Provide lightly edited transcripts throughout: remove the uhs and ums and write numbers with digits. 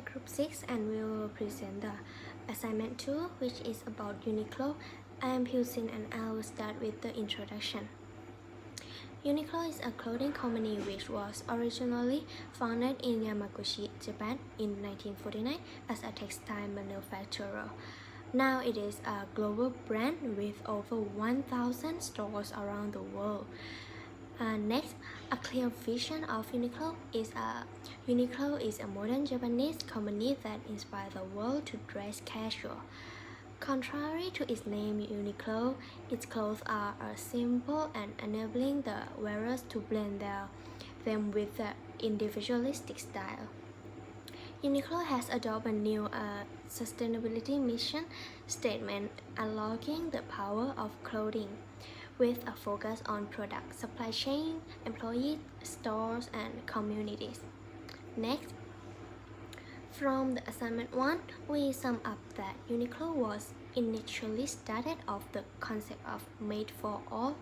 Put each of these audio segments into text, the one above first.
at Group 6 and we will present the assignment 2, which is about Uniqlo. I am Hyusin and I will start with the introduction. Uniqlo is a clothing company which was originally founded in Yamaguchi, Japan in 1949 as a textile manufacturer. Now it is a global brand with over 1,000 stores around the world. Next, a clear vision of Uniqlo is a modern Japanese company that inspires the world to dress casual. Contrary to its name Uniqlo, its clothes are simple and enabling the wearers to blend them with the individualistic style. Uniqlo has adopted a new sustainability mission statement, unlocking the power of clothing, with a focus on product supply chain, employees, stores, and communities. Next, from the assignment 1, we sum up that Uniqlo was initially started off the concept of made for all.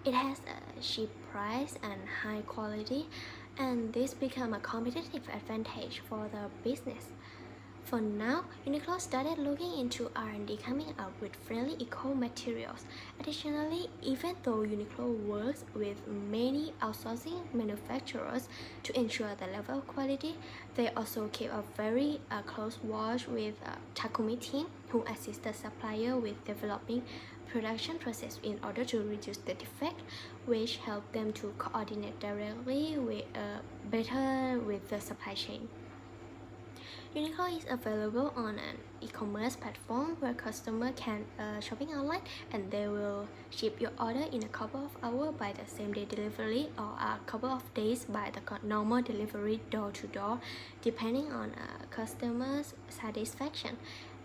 It has a cheap price and high quality, and this became a competitive advantage for the business. For now, Uniqlo started looking into R&D coming up with friendly eco-materials. Additionally, even though Uniqlo works with many outsourcing manufacturers to ensure the level of quality, they also keep a very close watch with Takumi team, who assist the supplier with developing production process in order to reduce the defect, which help them to coordinate directly with better with the supply chain. Uniqlo is available on an e-commerce platform where customers can shopping online, and they will ship your order in a couple of hours by the same day delivery or a couple of days by the normal delivery door to door, depending on customers' satisfaction.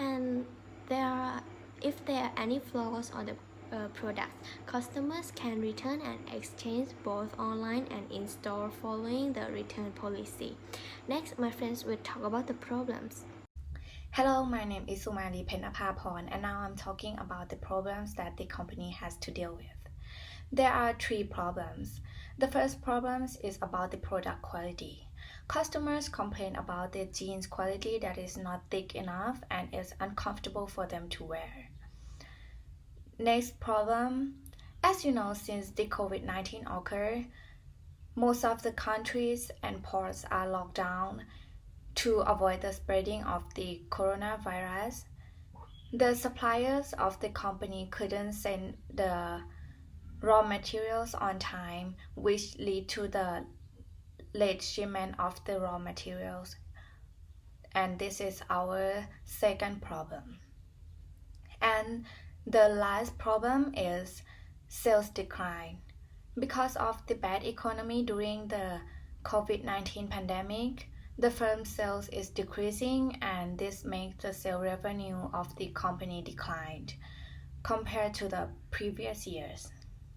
And if there are any flaws on the product, customers can return and exchange both online and in store following the return policy. Next, my friends will talk about the problems. Hello, my name is Sumali Penapaporn, and now I'm talking about the problems that the company has to deal with. There are 3 problems. The first problem is about the product quality. Customers complain about the jeans quality that is not thick enough and is uncomfortable for them to wear. Next problem, as you know, since the COVID-19 occurred, most of the countries and ports are locked down to avoid the spreading of the coronavirus. The suppliers of the company couldn't send the raw materials on time, which lead to the late shipment of the raw materials. And this is our second problem. And the last problem is sales decline. Because of the bad economy during the COVID-19 pandemic, the firm's sales is decreasing, and this makes the sales revenue of the company declined compared to the previous years.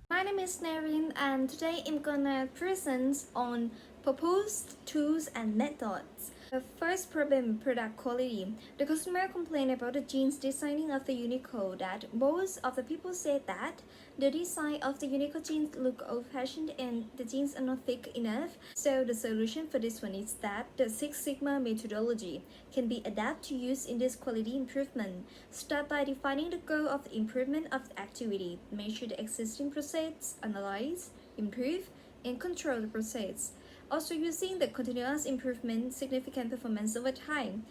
My name is Narin, and today I'm gonna present on proposed tools and methods. The first problem, product quality. The customer complained about the jeans designing of the Uniqlo, that most of the people said that the design of the Uniqlo jeans look old-fashioned and the jeans are not thick enough. So the solution for this one is that the Six Sigma methodology can be adapted to use in this quality improvement. Start by defining the goal of the improvement of the activity. Measure the existing process, analyze, improve, and control the process. Also using the continuous improvement, significant performance over time.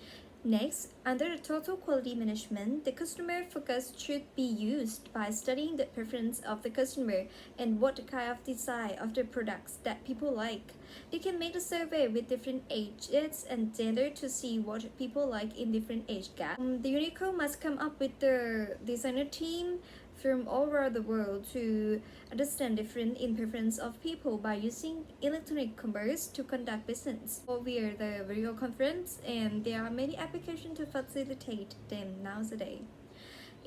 Next, under the total quality management, the customer focus should be used by studying the preference of the customer and what kind of design of the products that people like. They can make a survey with different ages and gender to see what people like in different age gaps. The Uniqlo must come up with the designer team from all over the world to understand different in preference of people by using electronic commerce to conduct business or via the video conference, and there are many applications to facilitate them nowadays.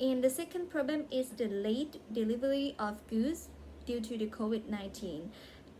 And the second problem is the late delivery of goods due to the COVID-19.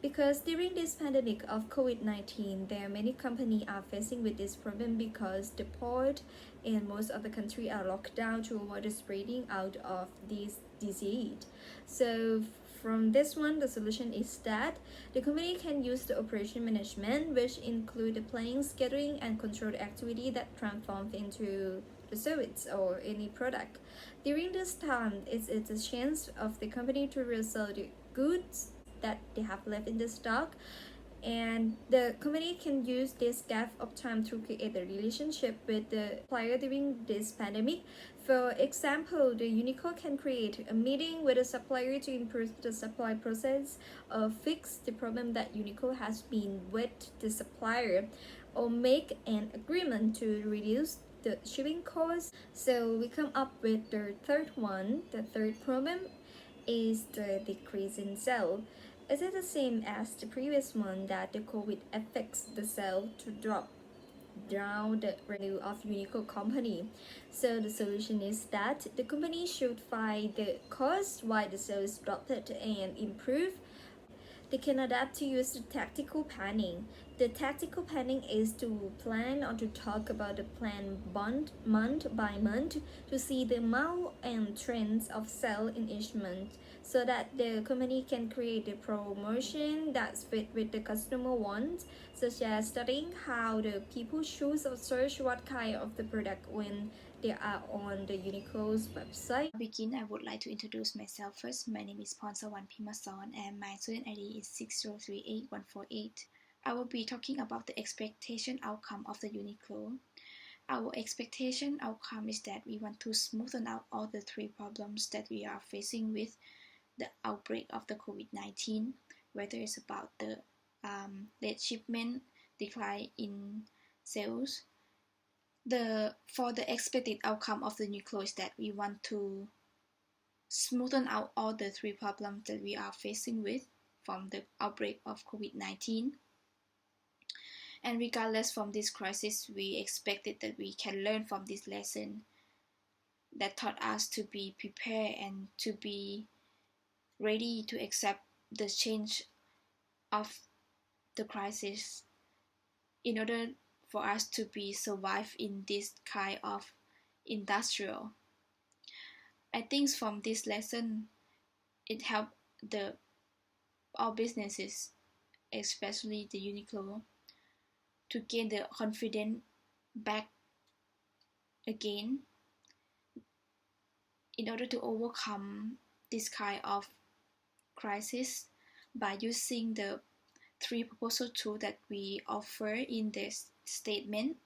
Because during this pandemic of COVID-19, there are many companies are facing with this problem because the port and most of the country are locked down to avoid the spreading out of this disease. So from this one, the solution is that the company can use the operation management, which include the planning, scheduling, and control activity that transforms into the service or any product. During this time, it's a chance of the company to resell the goods that they have left in the stock, and the company can use this gap of time to create a relationship with the supplier during this pandemic. For example, the Uniqlo can create a meeting with a supplier to improve the supply process or fix the problem that Uniqlo has been with the supplier, or make an agreement to reduce the shipping costs. So we come up with the third one. The third problem is the decrease in sale. Is it the same as the previous one that the COVID affects the sale to drop down the revenue of Uniqlo company? So the solution is that the company should find the cause why the sales dropped and improve. They can adapt to use the tactical planning. The tactical planning is to plan or to talk about the plan month by month to see the amount and trends of sale in each month, so that the company can create a promotion that's fit with the customer wants, such as studying how the people choose or search what kind of the product when they are on the Uniqlo's website. To begin, I would like to introduce myself first. My name is Ponsawan Pimason and my student ID is 6038148. I will be talking about the expectation outcome of the Uniqlo. Our expectation outcome is that we want to smoothen out all the three problems that we are facing with the outbreak of the COVID-19, whether it's about the late shipment, decline in sales. For the expected outcome of the Uniqlo is that we want to smoothen out all the three problems that we are facing with from the outbreak of COVID-19. And regardless from this crisis, we expected that we can learn from this lesson that taught us to be prepared and to be ready to accept the change of the crisis in order for us to be survive in this kind of industrial. I think from this lesson, it helped our businesses, especially the Uniqlo, to gain the confidence back again in order to overcome this kind of crisis by using the three proposal tools that we offer in this statement.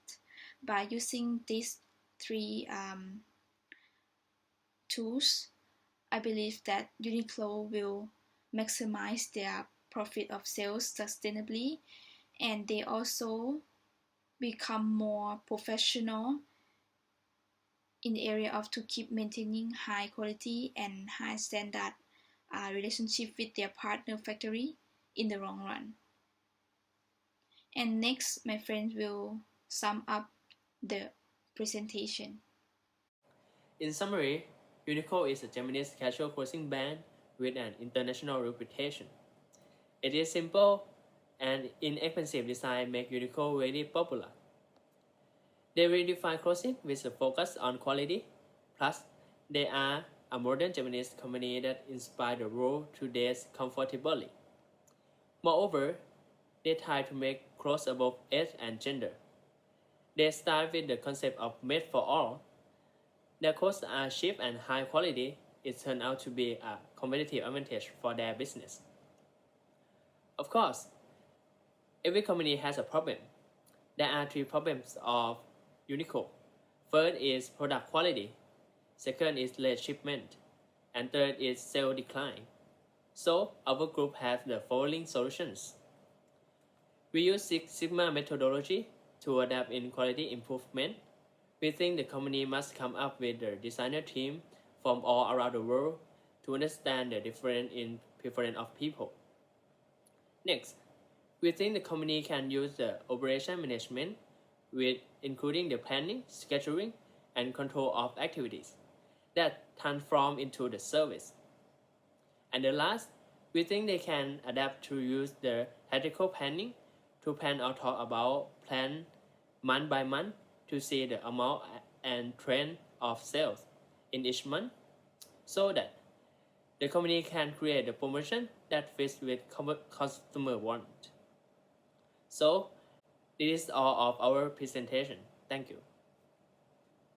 By using these three tools, I believe that Uniqlo will maximize their profit of sales sustainably, and they also become more professional in the area of to keep maintaining high quality and high standard relationship with their partner factory in the long run. And next, my friends will sum up the presentation. In summary, Uniqlo is a Japanese casual clothing brand with an international reputation. It is simple and inexpensive design make Uniqlo very popular. They redefine clothing with a focus on quality, plus they are a modern Japanese company that inspires the world to dress comfortably. Moreover, they try to make clothes above age and gender. They start with the concept of made for all. Their clothes are cheap and high quality. It turned out to be a competitive advantage for their business. Of course, every company has a problem. There are three problems of Uniqlo. First is product quality. Second is late shipment. And third is sales decline. So our group has the following solutions. We use Six Sigma methodology to adapt in quality improvement. We think the company must come up with a designer team from all around the world to understand the difference in preference of people. Next, we think the company can use the operation management with including the planning, scheduling, and control of activities that transform into the service. And the last, we think they can adapt to use the tactical planning to plan or talk about plan month by month to see the amount and trend of sales in each month, so that the company can create a promotion that fits with customer want. So, this is all of our presentation. Thank you.